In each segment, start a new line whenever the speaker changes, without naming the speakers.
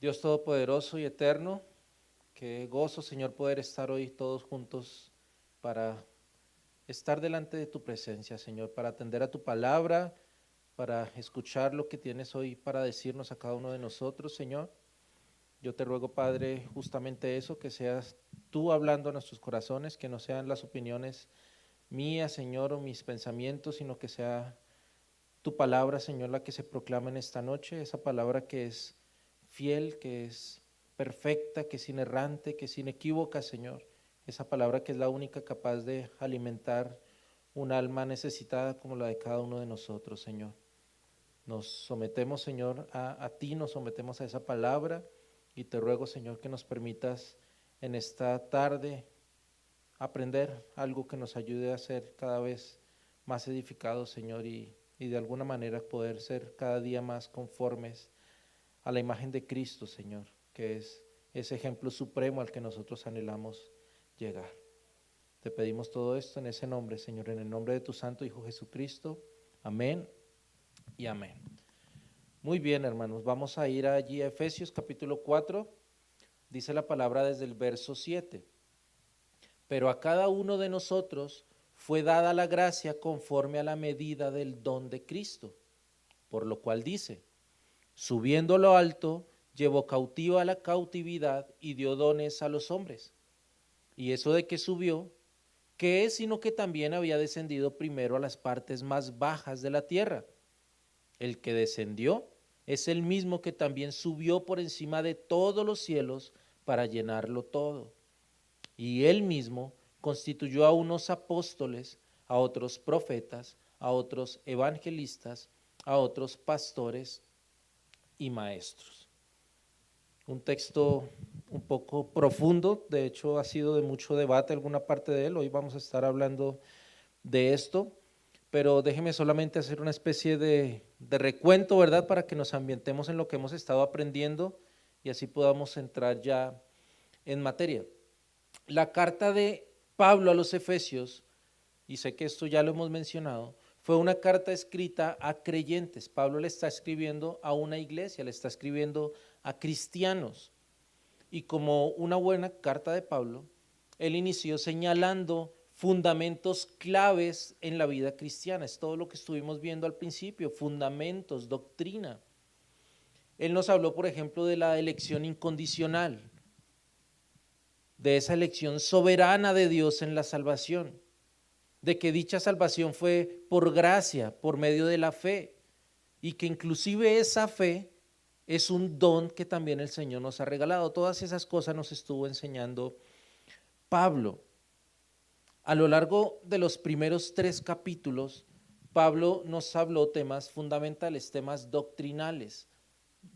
Dios Todopoderoso y Eterno, qué gozo, Señor, poder estar hoy todos juntos para estar delante de tu presencia, Señor, para atender a tu palabra, para escuchar lo que tienes hoy para decirnos a cada uno de nosotros, Señor. Yo te ruego, Padre, justamente eso, que seas tú hablando a nuestros corazones, que no sean las opiniones mías, Señor, o mis pensamientos, sino que sea tu palabra, Señor, la que se proclama en esta noche, esa palabra que es fiel, que es perfecta, que es inerrante, que es inequívoca, Señor. Esa palabra que es la única capaz de alimentar un alma necesitada como la de cada uno de nosotros, Señor. Nos sometemos, Señor, a ti, nos sometemos a esa palabra y te ruego, Señor, que nos permitas en esta tarde aprender algo que nos ayude a ser cada vez más edificados, Señor, y de alguna manera poder ser cada día más conformes a la imagen de Cristo, Señor, que es ese ejemplo supremo al que nosotros anhelamos llegar. Te pedimos todo esto en ese nombre, Señor, en el nombre de tu Santo Hijo Jesucristo. Amén y amén. Muy bien, hermanos, vamos a ir allí a Efesios capítulo 4, dice la palabra desde el verso 7. Pero a cada uno de nosotros fue dada la gracia conforme a la medida del don de Cristo, por lo cual dice, subiendo a lo alto, llevó cautiva la cautividad y dio dones a los hombres. Y eso de que subió, ¿qué es sino que también había descendido primero a las partes más bajas de la tierra? El que descendió es el mismo que también subió por encima de todos los cielos para llenarlo todo. Y él mismo constituyó a unos apóstoles, a otros profetas, a otros evangelistas, a otros pastores y maestros. Un texto un poco profundo, de hecho ha sido de mucho debate alguna parte de él, hoy vamos a estar hablando de esto, pero déjeme solamente hacer una especie de recuento, ¿verdad? Para que nos ambientemos en lo que hemos estado aprendiendo y así podamos entrar ya en materia. La carta de Pablo a los Efesios, y sé que esto ya lo hemos mencionado, fue una carta escrita a creyentes. Pablo le está escribiendo a una iglesia, le está escribiendo a cristianos. Y como una buena carta de Pablo, él inició señalando fundamentos claves en la vida cristiana. Es todo lo que estuvimos viendo al principio, fundamentos, doctrina. Él nos habló, por ejemplo, de la elección incondicional, de esa elección soberana de Dios en la salvación, de que dicha salvación fue por gracia, por medio de la fe, y que inclusive esa fe es un don que también el Señor nos ha regalado. Todas esas cosas nos estuvo enseñando Pablo. A lo largo de los primeros 3 capítulos, Pablo nos habló temas fundamentales, temas doctrinales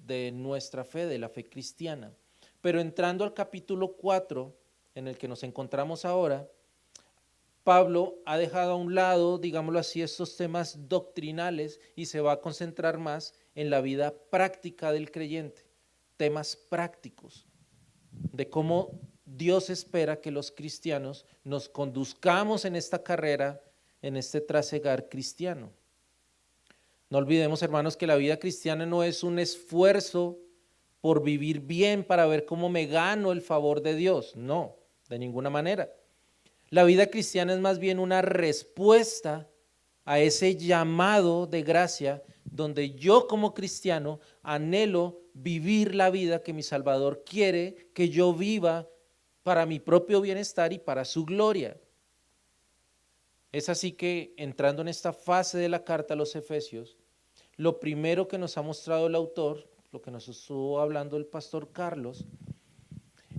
de nuestra fe, de la fe cristiana. Pero entrando al capítulo 4, en el que nos encontramos ahora, Pablo ha dejado a un lado, digámoslo así, estos temas doctrinales y se va a concentrar más en la vida práctica del creyente, temas prácticos de cómo Dios espera que los cristianos nos conduzcamos en esta carrera, en este trasegar cristiano. No olvidemos, hermanos, que la vida cristiana no es un esfuerzo por vivir bien para ver cómo me gano el favor de Dios, no, de ninguna manera. La vida cristiana es más bien una respuesta a ese llamado de gracia donde yo como cristiano anhelo vivir la vida que mi Salvador quiere que yo viva para mi propio bienestar y para su gloria. Es así que entrando en esta fase de la carta a los Efesios, lo primero que nos ha mostrado el autor, lo que nos estuvo hablando el pastor Carlos,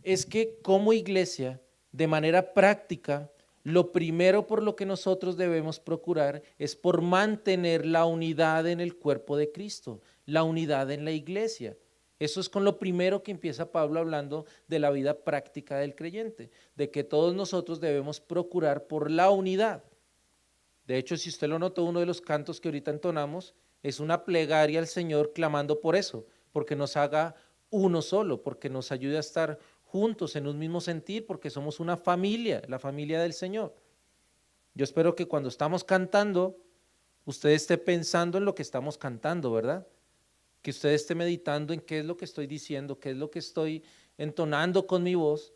es que como iglesia, de manera práctica, lo primero por lo que nosotros debemos procurar es por mantener la unidad en el cuerpo de Cristo, la unidad en la iglesia. Eso es con lo primero que empieza Pablo hablando de la vida práctica del creyente, de que todos nosotros debemos procurar por la unidad. De hecho, si usted lo notó, uno de los cantos que ahorita entonamos es una plegaria al Señor clamando por eso, porque nos haga uno solo, porque nos ayude a estar juntos en un mismo sentir, porque somos una familia, la familia del Señor. Yo espero que cuando estamos cantando, usted esté pensando en lo que estamos cantando, ¿verdad? que usted esté meditando en qué es lo que estoy diciendo, qué es lo que estoy entonando con mi voz,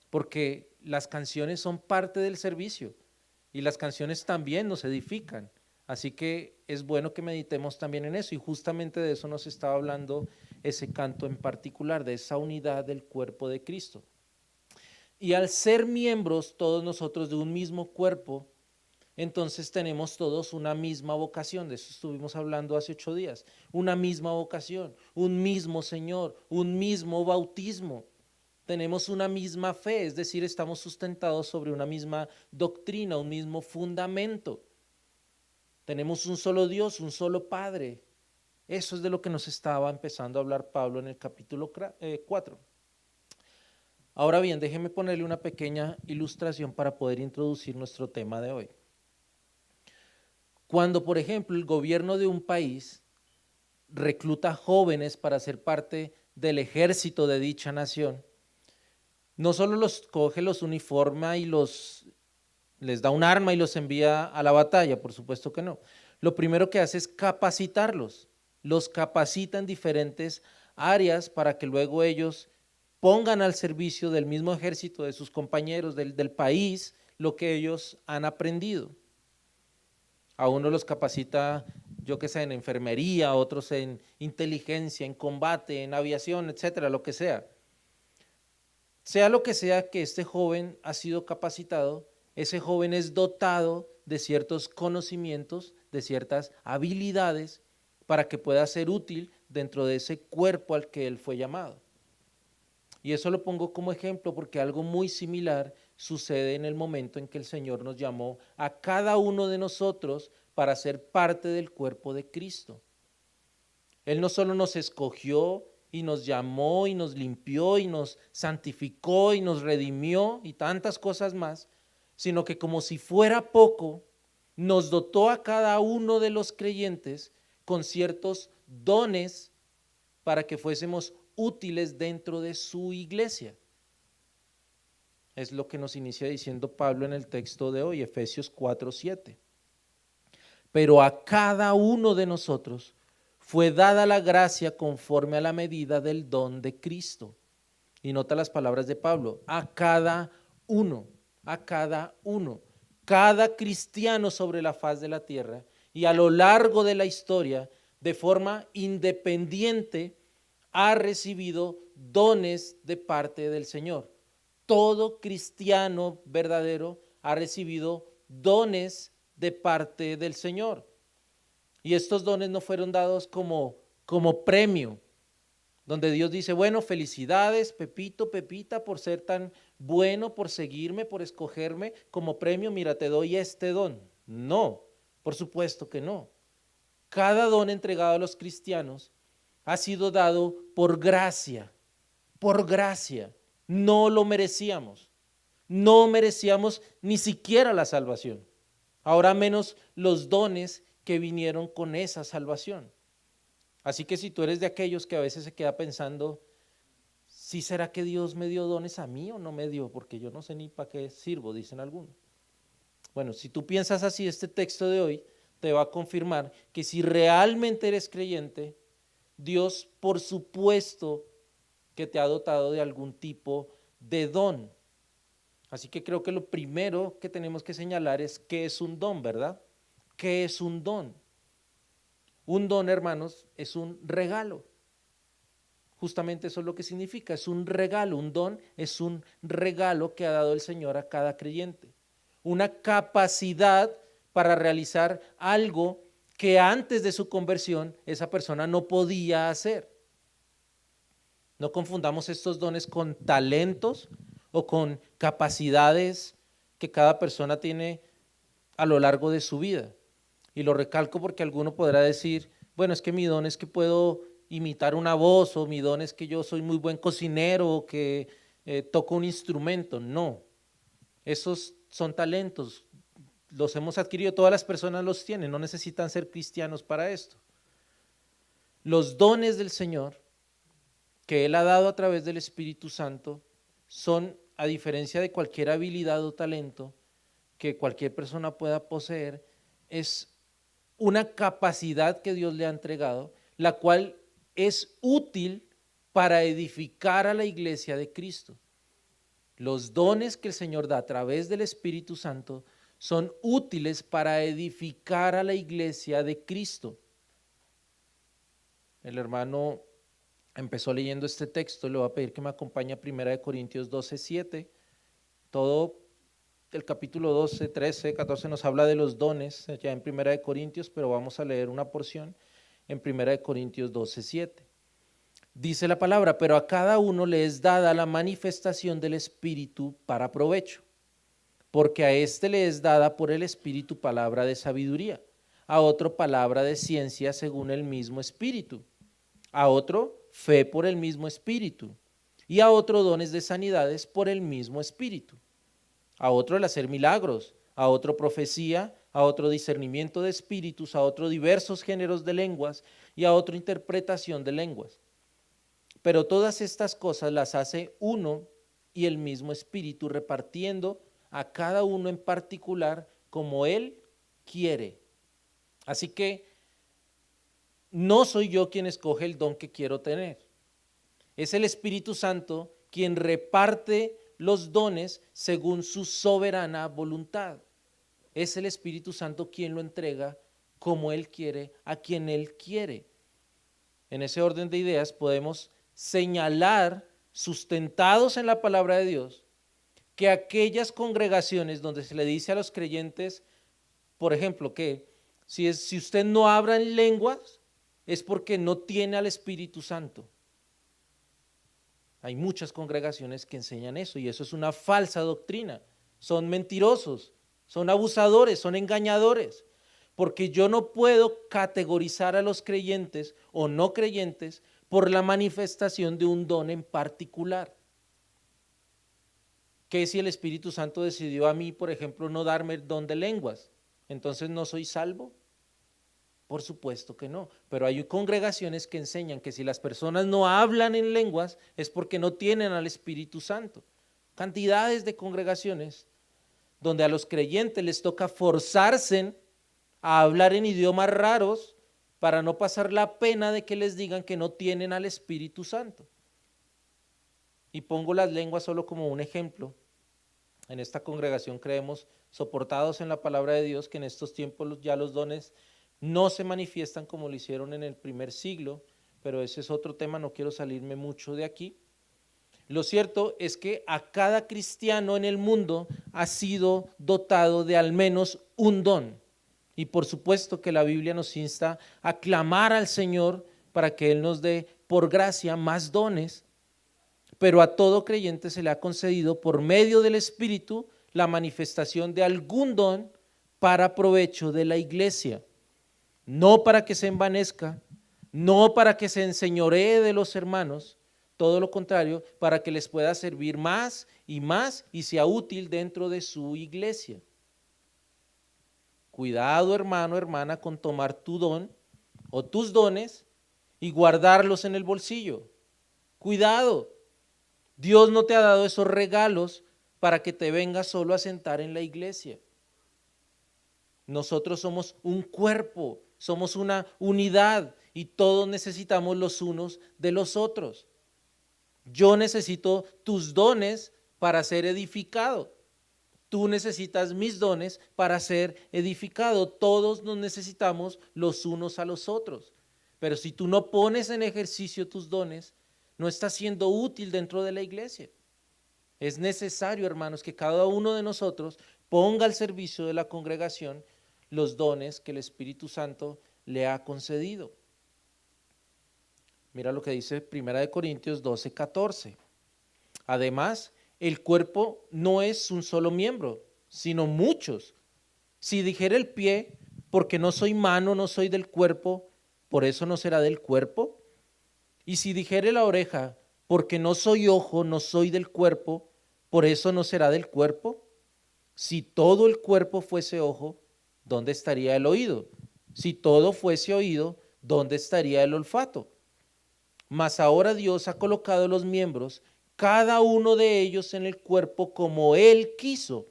porque las canciones son parte del servicio y las canciones también nos edifican. Así que es bueno que meditemos también en eso, y justamente de eso nos estaba hablando ese canto en particular, de esa unidad del cuerpo de Cristo. Y al ser miembros todos nosotros de un mismo cuerpo, entonces tenemos todos una misma vocación. De eso estuvimos hablando hace 8 días. Una misma vocación, un mismo Señor, un mismo bautismo. Tenemos una misma fe, es decir, estamos sustentados sobre una misma doctrina, un mismo fundamento. Tenemos un solo Dios, un solo Padre. Eso es de lo que nos estaba empezando a hablar Pablo en el capítulo 4. Ahora bien, déjeme ponerle una pequeña ilustración para poder introducir nuestro tema de hoy. Cuando, por ejemplo, el gobierno de un país recluta jóvenes para ser parte del ejército de dicha nación, no solo los coge, los uniforma y les da un arma y los envía a la batalla, por supuesto que no. Lo primero que hace es capacitarlos, los capacita en diferentes áreas para que luego ellos pongan al servicio del mismo ejército, de sus compañeros, del país, lo que ellos han aprendido. A uno los capacita, yo qué sé, en enfermería, a otros en inteligencia, en combate, en aviación, etcétera, lo que sea. Sea lo que sea que este joven ha sido capacitado, ese joven es dotado de ciertos conocimientos, de ciertas habilidades para que pueda ser útil dentro de ese cuerpo al que él fue llamado. Y eso lo pongo como ejemplo porque algo muy similar sucede en el momento en que el Señor nos llamó a cada uno de nosotros para ser parte del cuerpo de Cristo. Él no solo nos escogió y nos llamó y nos limpió y nos santificó y nos redimió y tantas cosas más, sino que como si fuera poco, nos dotó a cada uno de los creyentes con ciertos dones para que fuésemos útiles dentro de su iglesia. Es lo que nos inicia diciendo Pablo en el texto de hoy, Efesios 4:7. Pero a cada uno de nosotros fue dada la gracia conforme a la medida del don de Cristo. Y nota las palabras de Pablo, a cada uno, a cada uno. Cada cristiano sobre la faz de la tierra y a lo largo de la historia, de forma independiente, ha recibido dones de parte del Señor. Todo cristiano verdadero ha recibido dones de parte del Señor. Y estos dones no fueron dados como premio, donde Dios dice, bueno, felicidades, Pepito, Pepita, por ser tan bueno, por seguirme, por escogerme, como premio, mira, te doy este don. No, por supuesto que no. Cada don entregado a los cristianos ha sido dado por gracia, no lo merecíamos, no merecíamos ni siquiera la salvación, ahora menos los dones que vinieron con esa salvación. Así que si tú eres de aquellos que a veces se queda pensando, ¿sí será que Dios me dio dones a mí o no me dio? Porque yo no sé ni para qué sirvo, dicen algunos. Bueno, si tú piensas así, este texto de hoy te va a confirmar que si realmente eres creyente, Dios, por supuesto, que te ha dotado de algún tipo de don. Así que creo que lo primero que tenemos que señalar es qué es un don, ¿verdad? ¿Qué es un don? Un don, hermanos, es un regalo. Justamente eso es lo que significa, es un regalo. Un don es un regalo que ha dado el Señor a cada creyente. Una capacidad para realizar algo que antes de su conversión esa persona no podía hacer. No confundamos estos dones con talentos o con capacidades que cada persona tiene a lo largo de su vida. Y lo recalco porque alguno podrá decir, bueno, es que mi don es que puedo imitar una voz, o mi don es que yo soy muy buen cocinero, o que toco un instrumento. No, esos son talentos, los hemos adquirido, todas las personas los tienen, no necesitan ser cristianos para esto. Los dones del Señor que Él ha dado a través del Espíritu Santo son, a diferencia de cualquier habilidad o talento que cualquier persona pueda poseer, es una capacidad que Dios le ha entregado, la cual es útil para edificar a la iglesia de Cristo. Los dones que el Señor da a través del Espíritu Santo son útiles para edificar a la iglesia de Cristo. El hermano empezó leyendo este texto, le voy a pedir que me acompañe a 1 Corintios 12:7. Todo el capítulo 12, 13, 14 nos habla de los dones ya en 1 Corintios, pero vamos a leer una porción en 1 Corintios 12:7. Dice la palabra, pero a cada uno le es dada la manifestación del Espíritu para provecho, porque a éste le es dada por el Espíritu palabra de sabiduría, a otro palabra de ciencia según el mismo Espíritu, a otro fe por el mismo Espíritu, y a otro dones de sanidades por el mismo Espíritu, a otro el hacer milagros, a otro profecía, a otro discernimiento de espíritus, a otro diversos géneros de lenguas y a otro interpretación de lenguas. Pero todas estas cosas las hace uno y el mismo Espíritu, repartiendo a cada uno en particular como Él quiere. Así que no soy yo quien escoge el don que quiero tener. Es el Espíritu Santo quien reparte los dones según su soberana voluntad. Es el Espíritu Santo quien lo entrega como Él quiere, a quien Él quiere. En ese orden de ideas podemos señalar, sustentados en la palabra de Dios, que aquellas congregaciones donde se le dice a los creyentes, por ejemplo, que si usted no habla en lenguas, es porque no tiene al Espíritu Santo. Hay muchas congregaciones que enseñan eso y eso es una falsa doctrina. Son mentirosos, son abusadores, son engañadores, porque yo no puedo categorizar a los creyentes o no creyentes por la manifestación de un don en particular. ¿Qué si el Espíritu Santo decidió a mí, por ejemplo, no darme el don de lenguas? ¿Entonces no soy salvo? Por supuesto que no, pero hay congregaciones que enseñan que si las personas no hablan en lenguas es porque no tienen al Espíritu Santo. Cantidades de congregaciones donde a los creyentes les toca forzarse a hablar en idiomas raros para no pasar la pena de que les digan que no tienen al Espíritu Santo. Y pongo las lenguas solo como un ejemplo. En esta congregación creemos, soportados en la palabra de Dios, que en estos tiempos ya los dones no se manifiestan como lo hicieron en el primer siglo, pero ese es otro tema, no quiero salirme mucho de aquí. Lo cierto es que a cada cristiano en el mundo ha sido dotado de al menos un don. Y por supuesto que la Biblia nos insta a clamar al Señor para que Él nos dé por gracia más dones, pero a todo creyente se le ha concedido por medio del Espíritu la manifestación de algún don para provecho de la iglesia, no para que se envanezca, no para que se enseñoree de los hermanos, todo lo contrario, para que les pueda servir más y sea útil dentro de su iglesia. Cuidado, hermano, hermana, con tomar tu don o tus dones y guardarlos en el bolsillo. Cuidado, Dios no te ha dado esos regalos para que te vengas solo a sentar en la iglesia. Nosotros somos un cuerpo, somos una unidad y todos necesitamos los unos de los otros. Yo necesito tus dones para ser edificado. Tú necesitas mis dones para ser edificado. Todos nos necesitamos los unos a los otros. Pero si tú no pones en ejercicio tus dones, no estás siendo útil dentro de la iglesia. Es necesario, hermanos, que cada uno de nosotros ponga al servicio de la congregación los dones que el Espíritu Santo le ha concedido. Mira lo que dice 1 Corintios 12:14. Además, el cuerpo no es un solo miembro, sino muchos. Si dijera el pie, porque no soy mano, no soy del cuerpo, ¿por eso no será del cuerpo? Y si dijere la oreja, porque no soy ojo, no soy del cuerpo, ¿por eso no será del cuerpo? Si todo el cuerpo fuese ojo, ¿dónde estaría el oído? Si todo fuese oído, ¿dónde estaría el olfato? Mas ahora Dios ha colocado los miembros, cada uno de ellos en el cuerpo como Él quiso.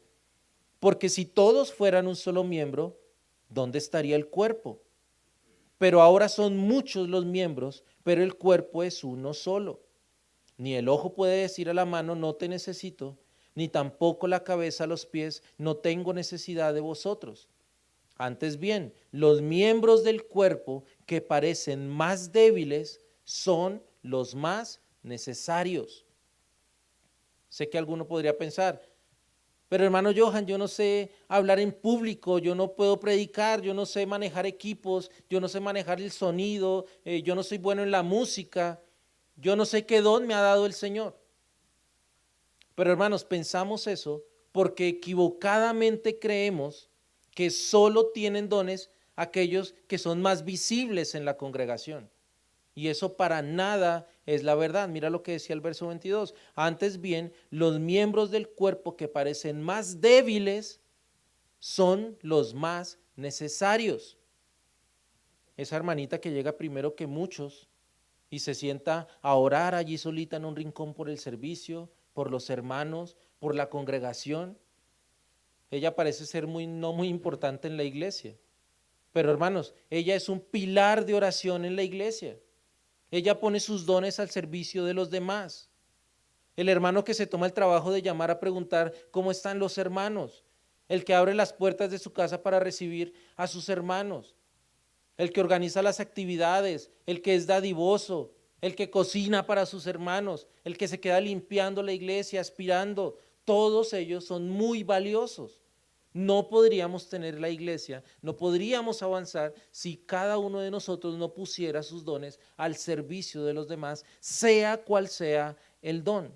Porque si todos fueran un solo miembro, ¿dónde estaría el cuerpo? pero ahora son muchos los miembros, pero el cuerpo es uno solo. Ni el ojo puede decir a la mano, no te necesito, ni tampoco la cabeza a los pies, no tengo necesidad de vosotros. Antes bien, los miembros del cuerpo que parecen más débiles son los más necesarios. Sé que alguno podría pensar, pero hermano Johan, yo no sé hablar en público, yo no puedo predicar, yo no sé manejar equipos, yo no sé manejar el sonido, yo no soy bueno en la música, yo no sé qué don me ha dado el Señor. Pero hermanos, pensamos eso porque equivocadamente creemos que solo tienen dones aquellos que son más visibles en la congregación. Y eso para nada es la verdad. Mira lo que decía el verso 22. Antes bien, los miembros del cuerpo que parecen más débiles son los más necesarios. Esa hermanita que llega primero que muchos y se sienta a orar allí solita en un rincón por el servicio, por los hermanos, por la congregación. Ella parece ser no muy importante en la iglesia. Pero hermanos, ella es un pilar de oración en la iglesia. Ella pone sus dones al servicio de los demás. El hermano que se toma el trabajo de llamar a preguntar cómo están los hermanos. El que abre las puertas de su casa para recibir a sus hermanos. El que organiza las actividades, el que es dadivoso, el que cocina para sus hermanos, el que se queda limpiando la iglesia, aspirando. Todos ellos son muy valiosos. No podríamos tener la iglesia, no podríamos avanzar si cada uno de nosotros no pusiera sus dones al servicio de los demás, sea cual sea el don.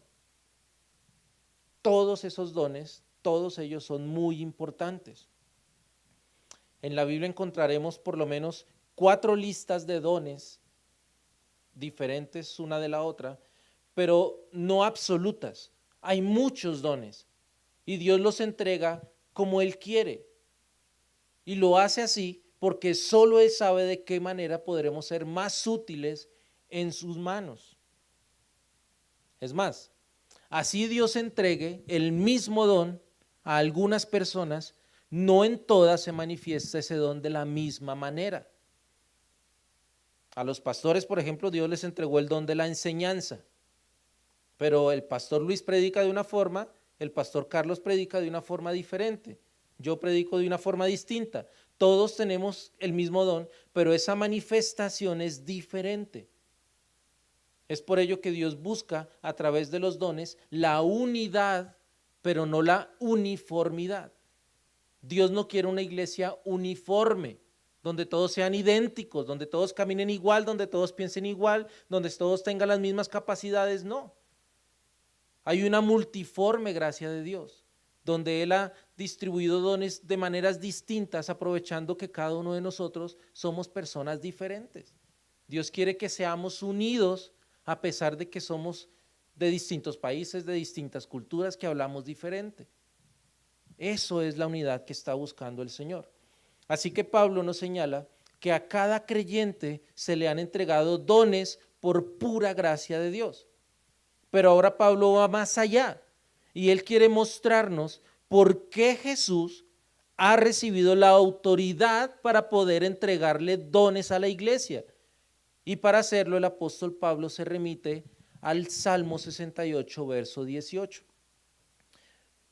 Todos esos dones, todos ellos son muy importantes. En la Biblia encontraremos por lo menos 4 listas de dones diferentes una de la otra, pero no absolutas. Hay muchos dones y Dios los entrega como Él quiere. Y lo hace así porque solo Él sabe de qué manera podremos ser más útiles en sus manos. Es más, así Dios entregue el mismo don a algunas personas, no en todas se manifiesta ese don de la misma manera. A los pastores, por ejemplo, Dios les entregó el don de la enseñanza, pero el pastor Luis predica de una forma, el pastor Carlos predica de una forma diferente, yo predico de una forma distinta. Todos tenemos el mismo don, pero esa manifestación es diferente. Es por ello que Dios busca a través de los dones la unidad, pero no la uniformidad. Dios no quiere una iglesia uniforme, donde todos sean idénticos, donde todos caminen igual, donde todos piensen igual, donde todos tengan las mismas capacidades, no. Hay una multiforme gracia de Dios, donde Él ha distribuido dones de maneras distintas, aprovechando que cada uno de nosotros somos personas diferentes. Dios quiere que seamos unidos a pesar de que somos de distintos países, de distintas culturas, que hablamos diferente. Eso es la unidad que está buscando el Señor. Así que Pablo nos señala que a cada creyente se le han entregado dones por pura gracia de Dios. Pero ahora Pablo va más allá y él quiere mostrarnos por qué Jesús ha recibido la autoridad para poder entregarle dones a la iglesia. Y para hacerlo el apóstol Pablo se remite al Salmo 68, verso 18.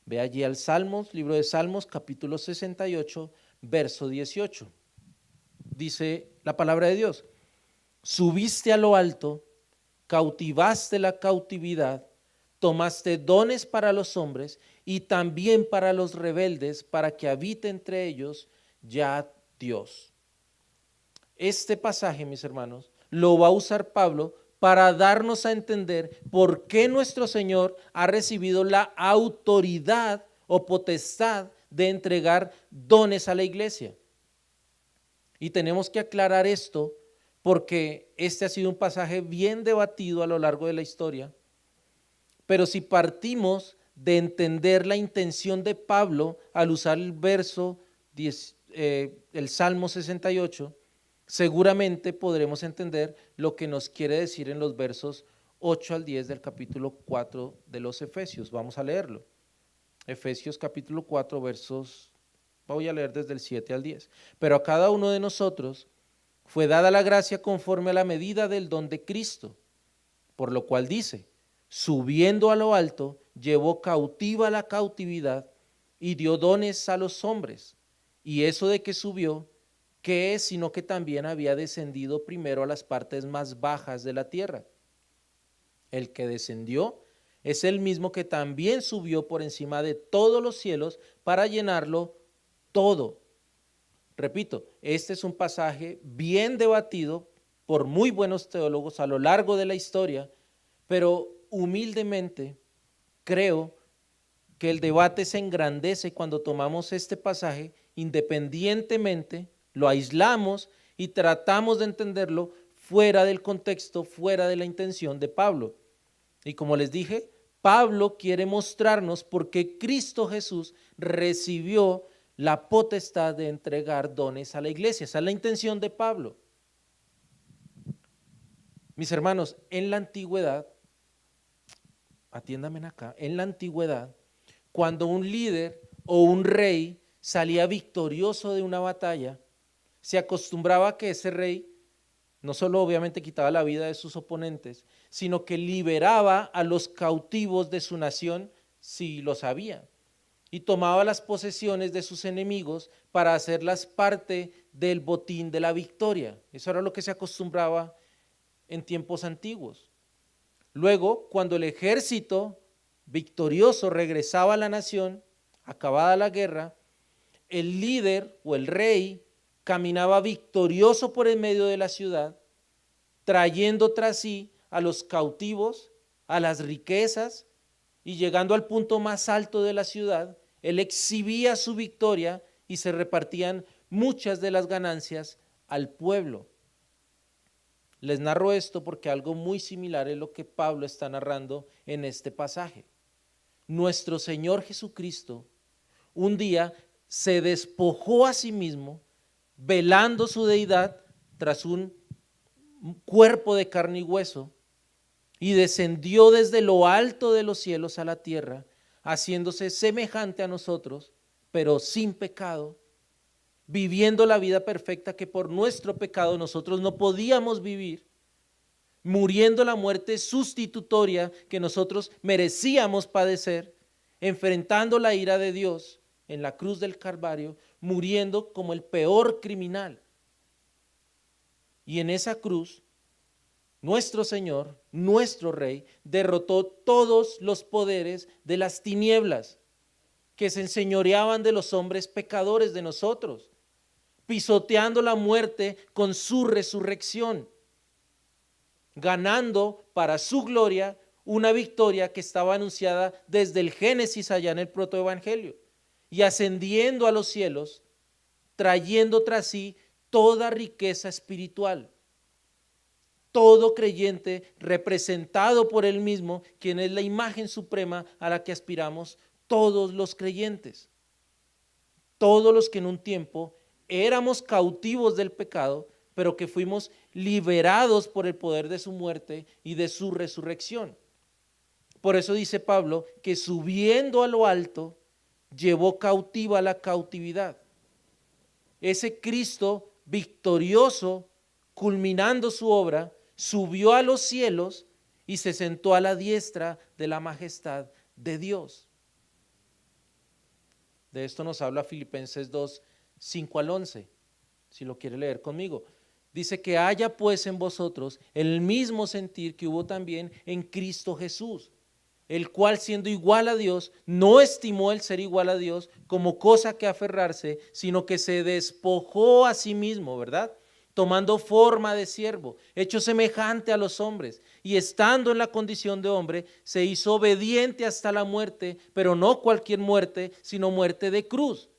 Ve allí al Salmos, libro de Salmos, capítulo 68, verso 18. Dice la palabra de Dios: subiste a lo alto, cautivaste la cautividad, tomaste dones para los hombres y también para los rebeldes, para que habite entre ellos ya Dios. Este pasaje, mis hermanos, lo va a usar Pablo para darnos a entender por qué nuestro Señor ha recibido la autoridad o potestad de entregar dones a la iglesia. Y tenemos que aclarar esto porque este ha sido un pasaje bien debatido a lo largo de la historia. Pero si partimos de entender la intención de Pablo al usar el verso, el Salmo 68, seguramente podremos entender lo que nos quiere decir en los versos 8 al 10 del capítulo 4 de los Efesios. Vamos a leerlo. Efesios capítulo 4 versos, voy a leer desde el 7 al 10. Pero a cada uno de nosotros fue dada la gracia conforme a la medida del don de Cristo, por lo cual dice, subiendo a lo alto, llevó cautiva la cautividad y dio dones a los hombres. Y eso de que subió, ¿qué es? Sino que también había descendido primero a las partes más bajas de la tierra. El que descendió es el mismo que también subió por encima de todos los cielos para llenarlo todo. Repito, este es un pasaje bien debatido por muy buenos teólogos a lo largo de la historia, pero humildemente creo que el debate se engrandece cuando tomamos este pasaje independientemente, lo aislamos y tratamos de entenderlo fuera del contexto, fuera de la intención de Pablo. Y como les dije, Pablo quiere mostrarnos por qué Cristo Jesús recibió la potestad de entregar dones a la iglesia. Esa es la intención de Pablo. Mis hermanos, en la antigüedad, atiéndame acá, en la antigüedad, cuando un líder o un rey salía victorioso de una batalla, se acostumbraba a que ese rey no solo obviamente quitaba la vida de sus oponentes, sino que liberaba a los cautivos de su nación si lo sabía, y tomaba las posesiones de sus enemigos para hacerlas parte del botín de la victoria. Eso era lo que se acostumbraba en tiempos antiguos. Luego, cuando el ejército victorioso regresaba a la nación, acabada la guerra, el líder o el rey caminaba victorioso por el medio de la ciudad, trayendo tras sí a los cautivos, a las riquezas, y llegando al punto más alto de la ciudad, él exhibía su victoria y se repartían muchas de las ganancias al pueblo. Les narro esto porque algo muy similar es lo que Pablo está narrando en este pasaje. Nuestro Señor Jesucristo un día se despojó a sí mismo, velando su deidad tras un cuerpo de carne y hueso, y descendió desde lo alto de los cielos a la tierra, haciéndose semejante a nosotros, pero sin pecado, viviendo la vida perfecta que por nuestro pecado nosotros no podíamos vivir, muriendo la muerte sustitutoria que nosotros merecíamos padecer, enfrentando la ira de Dios en la cruz del Calvario, muriendo como el peor criminal. Y en esa cruz, nuestro Señor, nuestro Rey, derrotó todos los poderes de las tinieblas que se enseñoreaban de los hombres pecadores de nosotros, pisoteando la muerte con su resurrección, ganando para su gloria una victoria que estaba anunciada desde el Génesis allá en el protoevangelio, y ascendiendo a los cielos, trayendo tras sí toda riqueza espiritual. Todo creyente representado por él mismo, quien es la imagen suprema a la que aspiramos todos los creyentes. Todos los que en un tiempo éramos cautivos del pecado, pero que fuimos liberados por el poder de su muerte y de su resurrección. Por eso dice Pablo que subiendo a lo alto, llevó cautiva la cautividad. Ese Cristo victorioso, culminando su obra, subió a los cielos y se sentó a la diestra de la majestad de Dios. De esto nos habla Filipenses 2, 5 al 11, si lo quiere leer conmigo. Dice que haya pues en vosotros el mismo sentir que hubo también en Cristo Jesús, el cual siendo igual a Dios, no estimó el ser igual a Dios como cosa que aferrarse, sino que se despojó a sí mismo, ¿verdad? Tomando forma de siervo, hecho semejante a los hombres, y estando en la condición de hombre, se hizo obediente hasta la muerte, pero no cualquier muerte, sino muerte de cruz.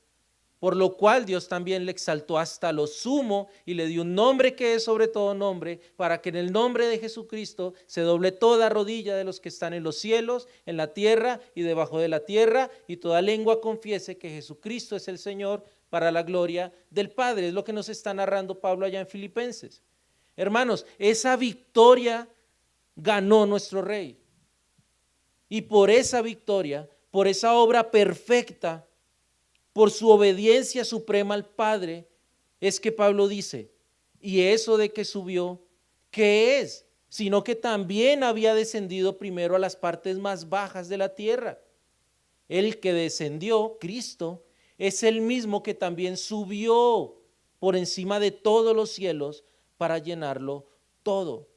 Por lo cual Dios también le exaltó hasta lo sumo y le dio un nombre que es sobre todo nombre, para que en el nombre de Jesucristo se doble toda rodilla de los que están en los cielos, en la tierra y debajo de la tierra, y toda lengua confiese que Jesucristo es el Señor, para la gloria del Padre. Es lo que nos está narrando Pablo allá en Filipenses. Hermanos, esa victoria ganó nuestro Rey. Y por esa victoria, por esa obra perfecta, por su obediencia suprema al Padre, es que Pablo dice Y eso de que subió, ¿qué es? Sino que también había descendido primero a las partes más bajas de la tierra. El que descendió, Cristo, es el mismo que también subió por encima de todos los cielos para llenarlo todo.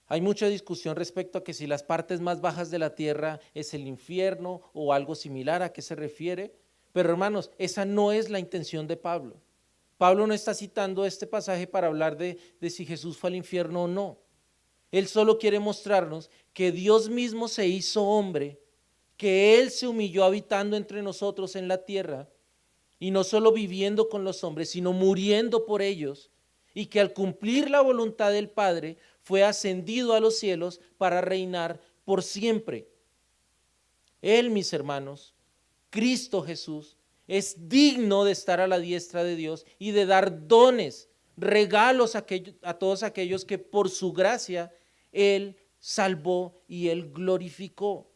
Hay mucha discusión respecto a que si las partes más bajas de la tierra es el infierno o algo similar, a qué se refiere. Pero hermanos, esa no es la intención de Pablo. Pablo no está citando este pasaje para hablar de si Jesús fue al infierno o no. Él solo quiere mostrarnos que Dios mismo se hizo hombre, que Él se humilló habitando entre nosotros en la tierra, y no solo viviendo con los hombres, sino muriendo por ellos, y que al cumplir la voluntad del Padre fue ascendido a los cielos para reinar por siempre. Él, mis hermanos, Cristo Jesús, es digno de estar a la diestra de Dios y de dar dones, regalos a todos aquellos que por su gracia Él salvó y Él glorificó.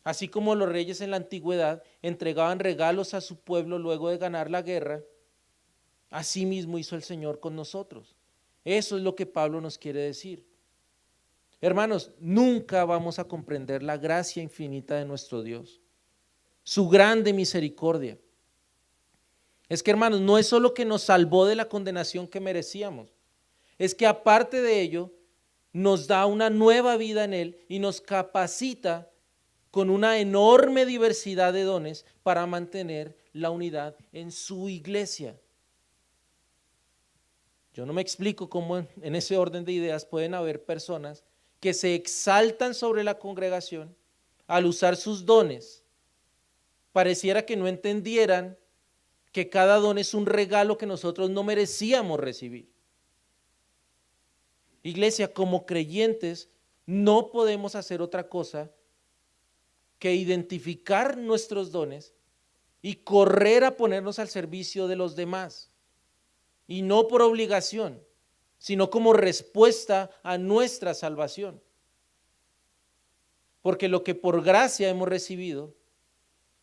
Así como los reyes en la antigüedad entregaban regalos a su pueblo luego de ganar la guerra, así mismo hizo el Señor con nosotros. Eso es lo que Pablo nos quiere decir. Hermanos, nunca vamos a comprender la gracia infinita de nuestro Dios, su grande misericordia. Es que, hermanos, no es solo que nos salvó de la condenación que merecíamos, es que aparte de ello, nos da una nueva vida en Él y nos capacita con una enorme diversidad de dones para mantener la unidad en su iglesia. Yo no me explico cómo en ese orden de ideas pueden haber personas que se exaltan sobre la congregación al usar sus dones. Pareciera que no entendieran que cada don es un regalo que nosotros no merecíamos recibir. Iglesia, como creyentes, no podemos hacer otra cosa que identificar nuestros dones y correr a ponernos al servicio de los demás. Y no por obligación, sino como respuesta a nuestra salvación. Porque lo que por gracia hemos recibido,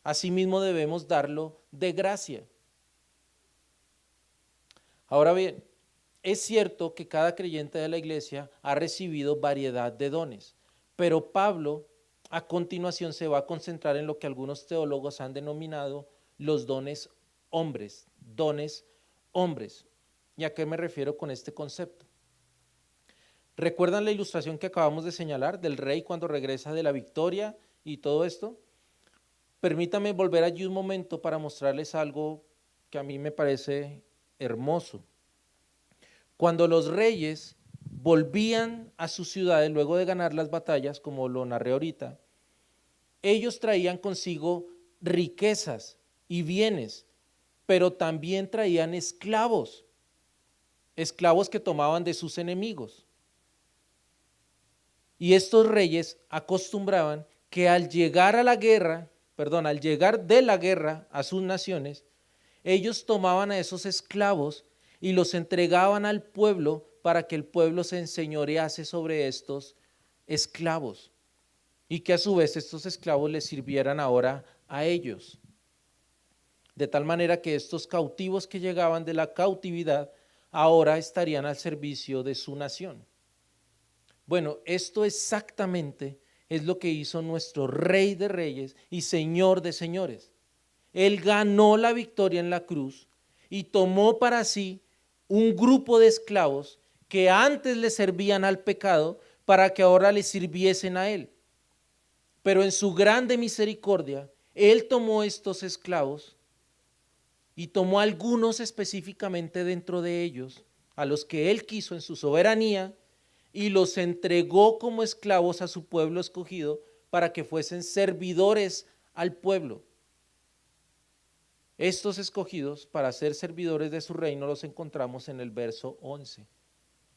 asimismo debemos darlo de gracia. Ahora bien, es cierto que cada creyente de la iglesia ha recibido variedad de dones, pero Pablo a continuación se va a concentrar en lo que algunos teólogos han denominado los dones hombres, dones hombres. ¿Y a qué me refiero con este concepto? ¿Recuerdan la ilustración que acabamos de señalar del rey cuando regresa de la victoria y todo esto? Permítame volver allí un momento para mostrarles algo que a mí me parece hermoso. Cuando los reyes volvían a sus ciudades luego de ganar las batallas, como lo narré ahorita, ellos traían consigo riquezas y bienes, pero también traían esclavos que tomaban de sus enemigos. Y estos reyes acostumbraban que al llegar de la guerra a sus naciones, ellos tomaban a esos esclavos y los entregaban al pueblo para que el pueblo se enseñorease sobre estos esclavos y que a su vez estos esclavos les sirvieran ahora a ellos. De tal manera que estos cautivos que llegaban de la cautividad ahora estarían al servicio de su nación. Bueno, esto exactamente es lo que hizo nuestro Rey de Reyes y Señor de Señores. Él ganó la victoria en la cruz y tomó para sí un grupo de esclavos que antes le servían al pecado para que ahora le sirviesen a Él. Pero en su grande misericordia, Él tomó estos esclavos y tomó algunos específicamente dentro de ellos, a los que Él quiso en su soberanía, y los entregó como esclavos a su pueblo escogido para que fuesen servidores al pueblo. Estos escogidos para ser servidores de su reino los encontramos en el verso 11,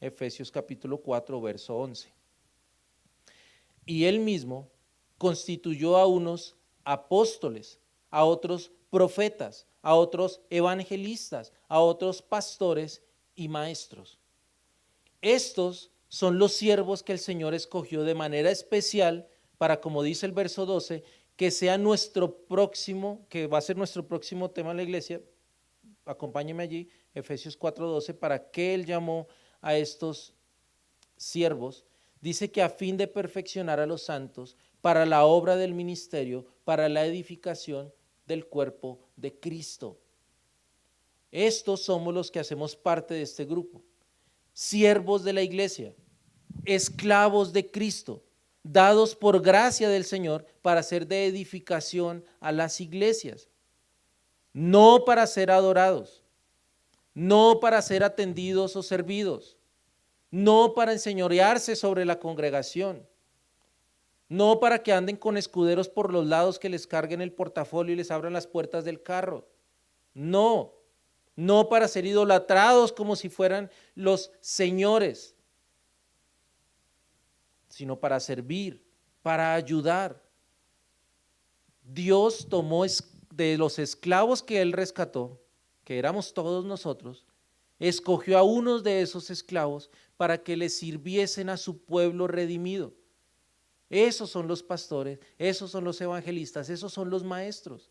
Efesios capítulo 4, verso 11. Y Él mismo constituyó a unos apóstoles, a otros profetas, a otros evangelistas, a otros pastores y maestros. Estos son los siervos que el Señor escogió de manera especial para, como dice el verso 12, que sea nuestro próximo, que va a ser nuestro próximo tema en la iglesia, acompáñeme allí, Efesios 4:12, ¿para qué él llamó a estos siervos? Dice que a fin de perfeccionar a los santos para la obra del ministerio, para la edificación del cuerpo de Cristo. Estos somos los que hacemos parte de este grupo, siervos de la iglesia, esclavos de Cristo, dados por gracia del Señor para ser de edificación a las iglesias, no para ser adorados, no para ser atendidos o servidos, no para enseñorearse sobre la congregación, no para que anden con escuderos por los lados que les carguen el portafolio y les abran las puertas del carro, no para ser idolatrados como si fueran los señores, sino para servir, para ayudar. Dios tomó de los esclavos que Él rescató, que éramos todos nosotros, escogió a unos de esos esclavos para que les sirviesen a su pueblo redimido. Esos son los pastores, esos son los evangelistas, esos son los maestros,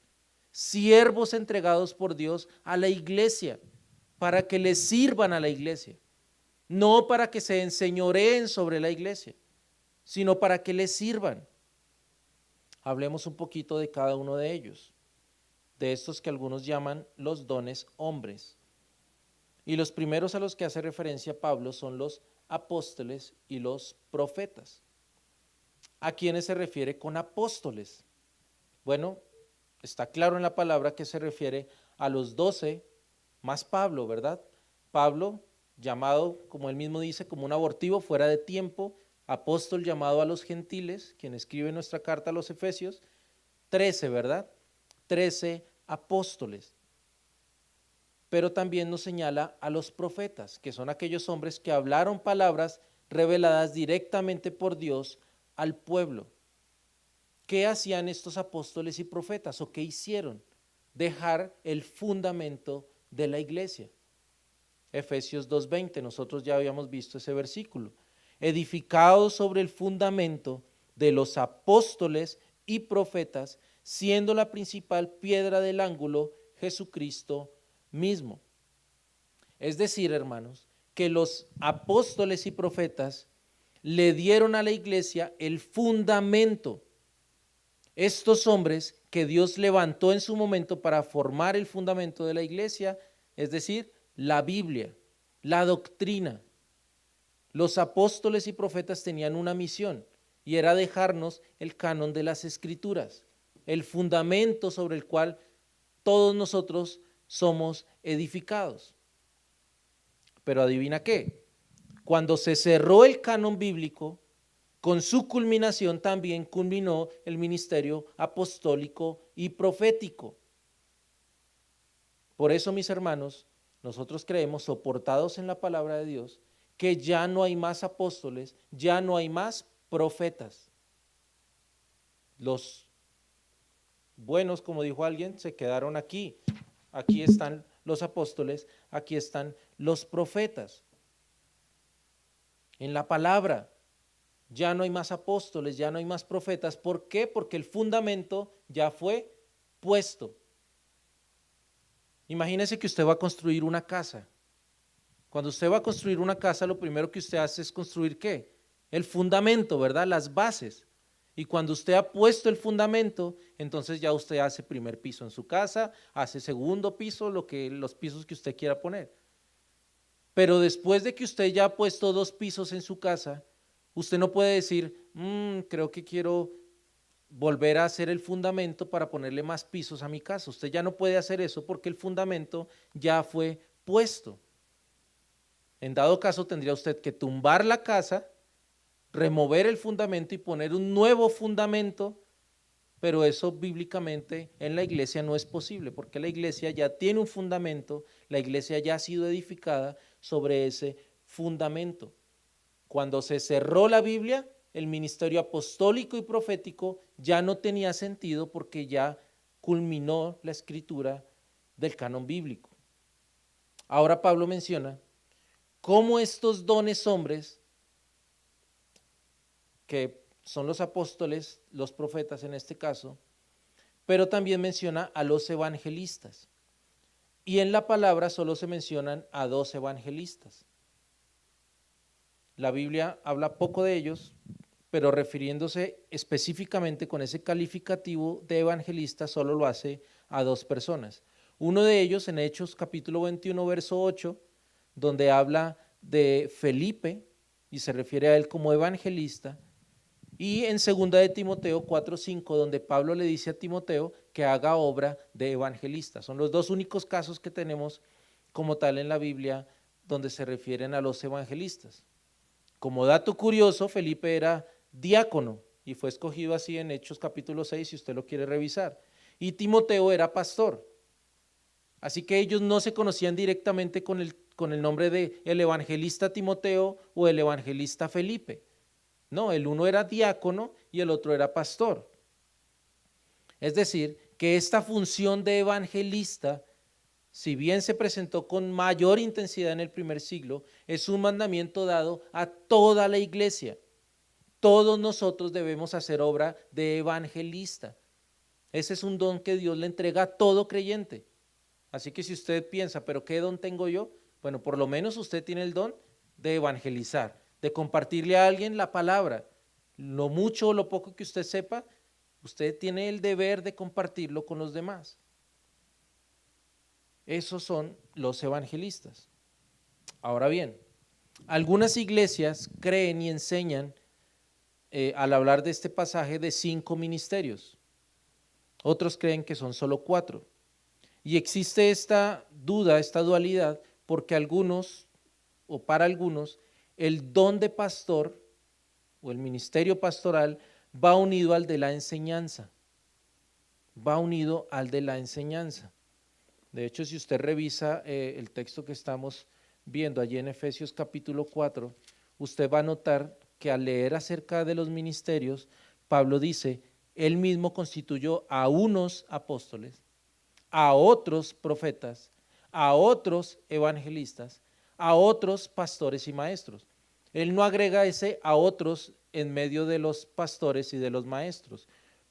siervos entregados por Dios a la iglesia, para que les sirvan a la iglesia, no para que se enseñoreen sobre la iglesia, sino para que les sirvan. Hablemos un poquito de cada uno de ellos, de estos que algunos llaman los dones hombres. Y los primeros a los que hace referencia Pablo son los apóstoles y los profetas. ¿A quiénes se refiere con apóstoles? Bueno, está claro en la palabra que se refiere a los 12 más Pablo, ¿verdad? Pablo, llamado, como él mismo dice, como un abortivo fuera de tiempo, apóstol llamado a los gentiles, quien escribe nuestra carta a los Efesios, 13, ¿verdad? 13 apóstoles. Pero también nos señala a los profetas, que son aquellos hombres que hablaron palabras reveladas directamente por Dios al pueblo. ¿Qué hacían estos apóstoles y profetas o qué hicieron? Dejar el fundamento de la iglesia. Efesios 2:20, nosotros ya habíamos visto ese versículo. Edificados sobre el fundamento de los apóstoles y profetas, siendo la principal piedra del ángulo Jesucristo mismo. Es decir, hermanos, que los apóstoles y profetas le dieron a la iglesia el fundamento. Estos hombres que Dios levantó en su momento para formar el fundamento de la iglesia, es decir, la Biblia, la doctrina. Los apóstoles y profetas tenían una misión y era dejarnos el canon de las Escrituras, el fundamento sobre el cual todos nosotros somos edificados. Pero adivina qué, cuando se cerró el canon bíblico, con su culminación también culminó el ministerio apostólico y profético. Por eso, mis hermanos, nosotros creemos, soportados en la palabra de Dios, que ya no hay más apóstoles, ya no hay más profetas. Los buenos, como dijo alguien, se quedaron aquí. Aquí están los apóstoles, aquí están los profetas. En la palabra ya no hay más apóstoles, ya no hay más profetas. ¿Por qué? Porque el fundamento ya fue puesto. Imagínese que usted va a construir una casa. Cuando usted va a construir una casa, lo primero que usted hace es construir ¿qué? El fundamento, ¿verdad? Las bases. Y cuando usted ha puesto el fundamento, entonces ya usted hace primer piso en su casa, hace segundo piso, los pisos que usted quiera poner. Pero después de que usted ya ha puesto 2 pisos en su casa, usted no puede decir, creo que quiero volver a hacer el fundamento para ponerle más pisos a mi casa. Usted ya no puede hacer eso porque el fundamento ya fue puesto. En dado caso, tendría usted que tumbar la casa, remover el fundamento y poner un nuevo fundamento, pero eso bíblicamente en la iglesia no es posible, porque la iglesia ya tiene un fundamento, la iglesia ya ha sido edificada sobre ese fundamento. Cuando se cerró la Biblia, el ministerio apostólico y profético ya no tenía sentido porque ya culminó la escritura del canon bíblico. Ahora Pablo menciona cómo estos dones hombres, que son los apóstoles, los profetas en este caso, pero también menciona a los evangelistas. y en la palabra solo se mencionan a 2 evangelistas. La Biblia habla poco de ellos, pero refiriéndose específicamente con ese calificativo de evangelista, solo lo hace a 2 personas. Uno de ellos en Hechos capítulo 21, verso 8, donde habla de Felipe y se refiere a él como evangelista, y en 2 de Timoteo 4:5, donde Pablo le dice a Timoteo que haga obra de evangelista. Son los 2 únicos casos que tenemos como tal en la Biblia donde se refieren a los evangelistas. Como dato curioso, Felipe era diácono y fue escogido así en Hechos capítulo 6, si usted lo quiere revisar. Y Timoteo era pastor. Así que ellos no se conocían directamente con el nombre de el evangelista Timoteo o el evangelista Felipe. No, el uno era diácono y el otro era pastor. Es decir, que esta función de evangelista, si bien se presentó con mayor intensidad en el primer siglo, es un mandamiento dado a toda la iglesia. Todos nosotros debemos hacer obra de evangelista. Ese es un don que Dios le entrega a todo creyente. Así que si usted piensa, ¿pero qué don tengo yo? Bueno, por lo menos usted tiene el don de evangelizar, de compartirle a alguien la palabra. Lo mucho o lo poco que usted sepa, usted tiene el deber de compartirlo con los demás. Esos son los evangelistas. Ahora bien, algunas iglesias creen y enseñan al hablar de este pasaje de 5 ministerios. Otros creen que son solo 4. Y existe esta duda, esta dualidad, porque algunos, o para algunos, el don de pastor o el ministerio pastoral va unido al de la enseñanza. Va unido al de la enseñanza. De hecho, si usted revisa el texto que estamos viendo allí en Efesios capítulo 4, usted va a notar que al leer acerca de los ministerios, Pablo dice, él mismo constituyó a unos apóstoles, a otros profetas, a otros evangelistas, a otros pastores y maestros. Él no agrega ese a otros en medio de los pastores y de los maestros.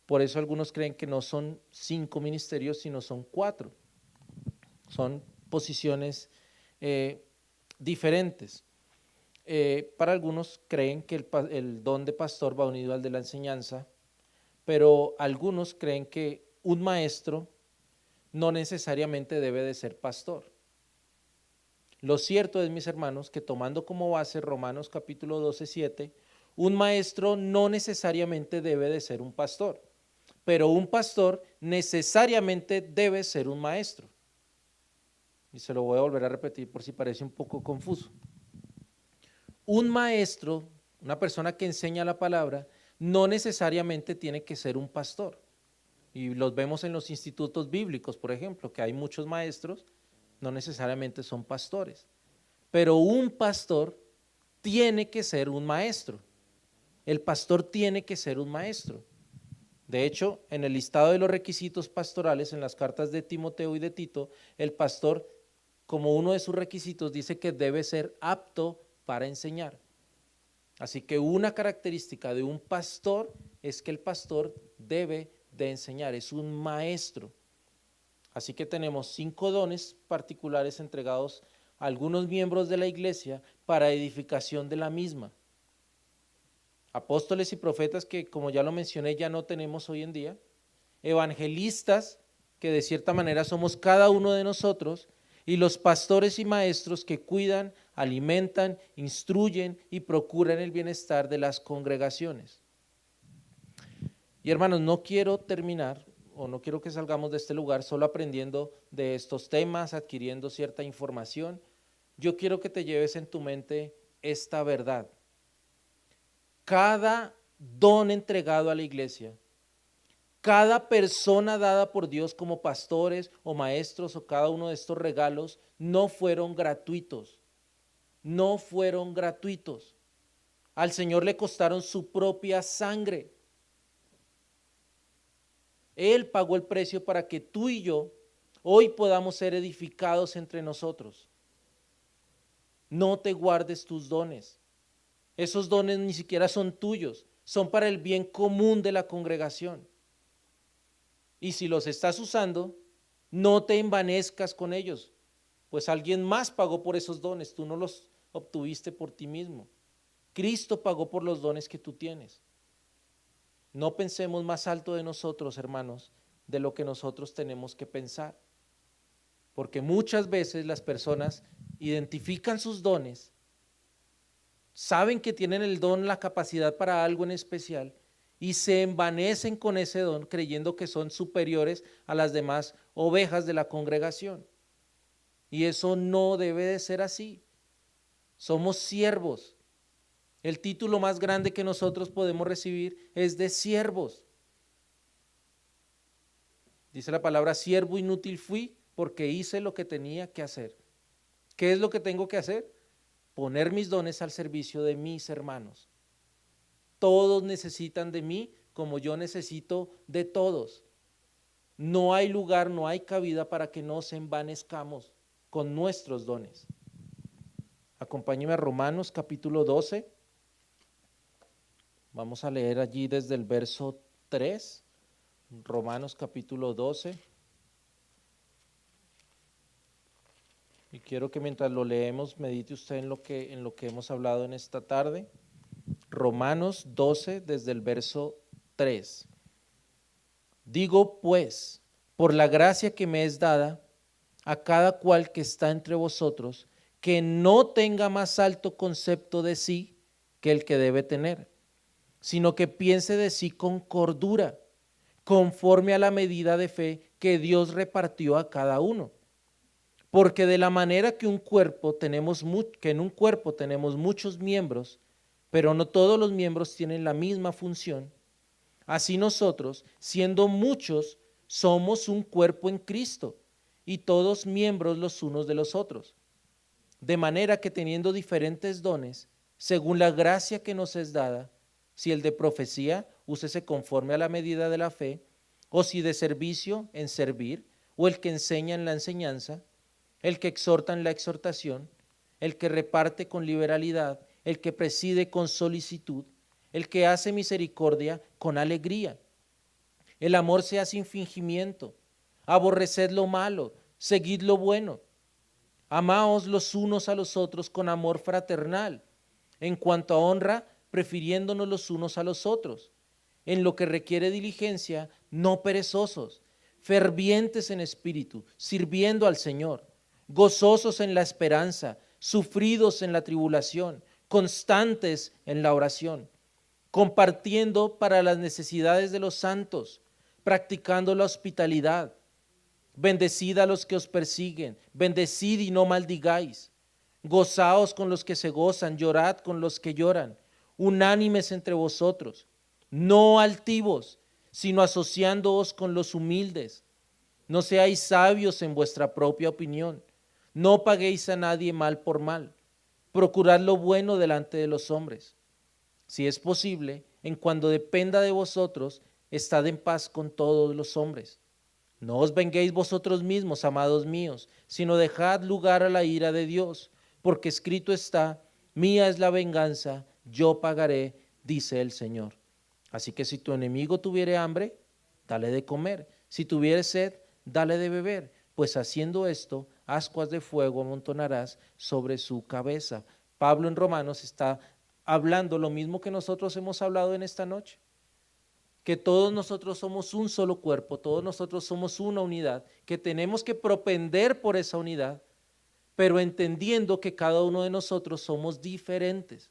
Por eso algunos creen que no son 5 ministerios, sino son 4. Son posiciones diferentes. Para algunos creen que el don de pastor va unido al de la enseñanza, pero algunos creen que un maestro no necesariamente debe de ser pastor. Lo cierto es, mis hermanos, que tomando como base Romanos capítulo 12:7, un maestro no necesariamente debe de ser un pastor, pero un pastor necesariamente debe ser un maestro. Y se lo voy a volver a repetir por si parece un poco confuso. Un maestro, una persona que enseña la palabra, no necesariamente tiene que ser un pastor. Y los vemos en los institutos bíblicos, por ejemplo, que hay muchos maestros, no necesariamente son pastores. Pero un pastor tiene que ser un maestro. El pastor tiene que ser un maestro. De hecho, en el listado de los requisitos pastorales, en las cartas de Timoteo y de Tito, el pastor, como uno de sus requisitos, dice que debe ser apto para enseñar. Así que una característica de un pastor es que el pastor debe de enseñar, es un maestro. Así que tenemos 5 dones particulares entregados a algunos miembros de la iglesia para edificación de la misma. Apóstoles y profetas que, como ya lo mencioné, ya no tenemos hoy en día. Evangelistas, que de cierta manera somos cada uno de nosotros, y los pastores y maestros que cuidan, alimentan, instruyen y procuran el bienestar de las congregaciones. Y hermanos, no quiero terminar o no quiero que salgamos de este lugar solo aprendiendo de estos temas, adquiriendo cierta información. Yo quiero que te lleves en tu mente esta verdad. Cada don entregado a la iglesia, cada persona dada por Dios como pastores o maestros o cada uno de estos regalos no fueron gratuitos. No fueron gratuitos. Al Señor le costaron su propia sangre. Él pagó el precio para que tú y yo hoy podamos ser edificados entre nosotros. No te guardes tus dones. Esos dones ni siquiera son tuyos, son para el bien común de la congregación. Y si los estás usando, No te envanezcas con ellos, pues alguien más pagó por esos dones, tú no los obtuviste por ti mismo. Cristo pagó por los dones que tú tienes. No pensemos más alto de nosotros, hermanos, de lo que nosotros tenemos que pensar. Porque muchas veces las personas identifican sus dones, saben que tienen el don, la capacidad para algo en especial y se envanecen con ese don creyendo que son superiores a las demás ovejas de la congregación. Y eso no debe de ser así. Somos siervos. El título más grande que nosotros podemos recibir es de siervos. Dice la palabra, siervo inútil fui porque hice lo que tenía que hacer. ¿Qué es lo que tengo que hacer? Poner mis dones al servicio de mis hermanos. Todos necesitan de mí como yo necesito de todos. No hay lugar, no hay cabida para que nos envanezcamos con nuestros dones. Acompáñeme a Romanos capítulo 12. Vamos a leer allí desde el verso 3. Romanos capítulo 12. Y quiero que mientras lo leemos medite usted en lo que hemos hablado en esta tarde. Romanos 12 desde el verso 3. Digo pues, por la gracia que me es dada, a cada cual que está entre vosotros, que no tenga más alto concepto de sí que el que debe tener, sino que piense de sí con cordura, conforme a la medida de fe que Dios repartió a cada uno. Porque de la manera que en un cuerpo tenemos muchos miembros, pero no todos los miembros tienen la misma función, así nosotros, siendo muchos, somos un cuerpo en Cristo y todos miembros los unos de los otros. De manera que teniendo diferentes dones, según la gracia que nos es dada, si el de profecía, úsese conforme a la medida de la fe, o si de servicio, en servir, o el que enseña en la enseñanza, el que exhorta en la exhortación, el que reparte con liberalidad, el que preside con solicitud, el que hace misericordia con alegría. El amor sea sin fingimiento, aborreced lo malo, seguid lo bueno. Amaos los unos a los otros con amor fraternal, en cuanto a honra, prefiriéndonos los unos a los otros. En lo que requiere diligencia, no perezosos, fervientes en espíritu, sirviendo al Señor, gozosos en la esperanza, sufridos en la tribulación, constantes en la oración, compartiendo para las necesidades de los santos, practicando la hospitalidad. Bendecid a los que os persiguen, bendecid y no maldigáis. Gozaos con los que se gozan, llorad con los que lloran, unánimes entre vosotros, no altivos, sino asociándoos con los humildes. No seáis sabios en vuestra propia opinión, no paguéis a nadie mal por mal, procurad lo bueno delante de los hombres. Si es posible, en cuanto dependa de vosotros, estad en paz con todos los hombres. No os venguéis vosotros mismos, amados míos, sino dejad lugar a la ira de Dios, porque escrito está, mía es la venganza, yo pagaré, dice el Señor. Así que si tu enemigo tuviere hambre, dale de comer, si tuviere sed, dale de beber, pues haciendo esto, ascuas de fuego amontonarás sobre su cabeza. Pablo en Romanos está hablando lo mismo que nosotros hemos hablado en esta noche, que todos nosotros somos un solo cuerpo, todos nosotros somos una unidad, que tenemos que propender por esa unidad, pero entendiendo que cada uno de nosotros somos diferentes,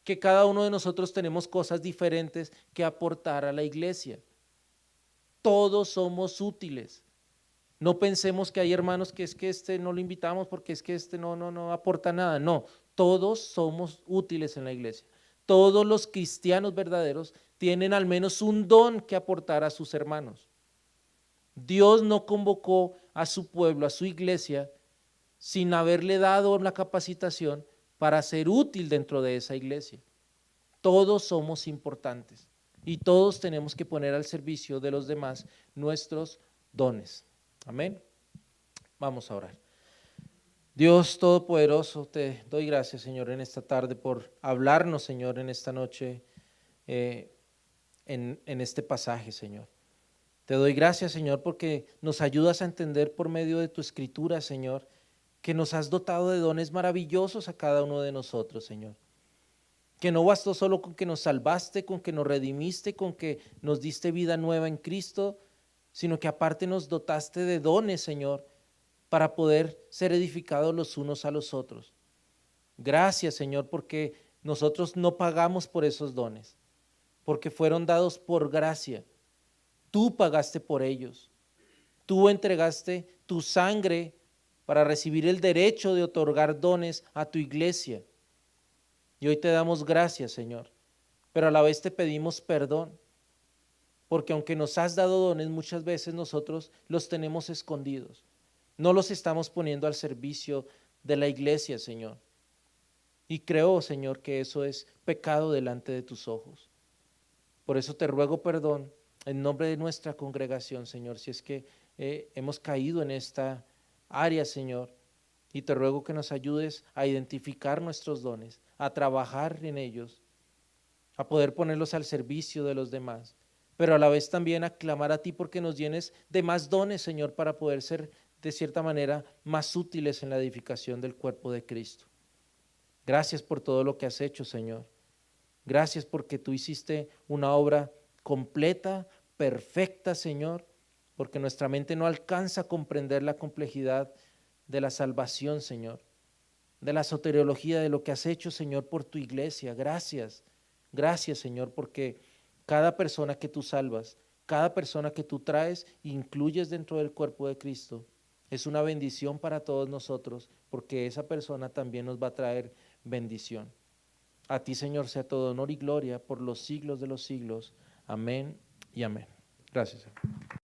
que cada uno de nosotros tenemos cosas diferentes que aportar a la iglesia. Todos somos útiles. No pensemos que hay hermanos que es que este no lo invitamos porque es que este no aporta nada. No, todos somos útiles en la iglesia. Todos los cristianos verdaderos tienen al menos un don que aportar a sus hermanos. Dios no convocó a su pueblo, a su iglesia, sin haberle dado la capacitación para ser útil dentro de esa iglesia. Todos somos importantes y todos tenemos que poner al servicio de los demás nuestros dones. Amén. Vamos a orar. Dios Todopoderoso, te doy gracias, Señor, en esta tarde por hablarnos, Señor, en esta noche, en este pasaje, Señor. Te doy gracias, Señor, porque nos ayudas a entender por medio de tu escritura, Señor, que nos has dotado de dones maravillosos a cada uno de nosotros, Señor. Que no bastó solo con que nos salvaste, con que nos redimiste, con que nos diste vida nueva en Cristo, sino que aparte nos dotaste de dones, Señor, para poder ser edificados los unos a los otros. Gracias, Señor, porque nosotros no pagamos por esos dones, porque fueron dados por gracia. Tú pagaste por ellos. Tú entregaste tu sangre para recibir el derecho de otorgar dones a tu iglesia. Y hoy te damos gracias, Señor, pero a la vez te pedimos perdón, porque aunque nos has dado dones, muchas veces nosotros los tenemos escondidos. No los estamos poniendo al servicio de la iglesia, Señor. Y creo, Señor, que eso es pecado delante de tus ojos. Por eso te ruego perdón en nombre de nuestra congregación, Señor, si es que hemos caído en esta área, Señor. Y te ruego que nos ayudes a identificar nuestros dones, a trabajar en ellos, a poder ponerlos al servicio de los demás, pero a la vez también a clamar a ti porque nos llenes de más dones, Señor, para poder ser de cierta manera más útiles en la edificación del cuerpo de Cristo. Gracias por todo lo que has hecho, Señor. Gracias porque tú hiciste una obra completa, perfecta, Señor, porque nuestra mente no alcanza a comprender la complejidad de la salvación, Señor, de la soteriología, de lo que has hecho, Señor, por tu iglesia. Gracias, gracias, Señor, porque cada persona que tú salvas, cada persona que tú traes, incluyes dentro del cuerpo de Cristo, es una bendición para todos nosotros, porque esa persona también nos va a traer bendición. A ti, Señor, sea todo honor y gloria por los siglos de los siglos. Amén y amén. Gracias, Señor.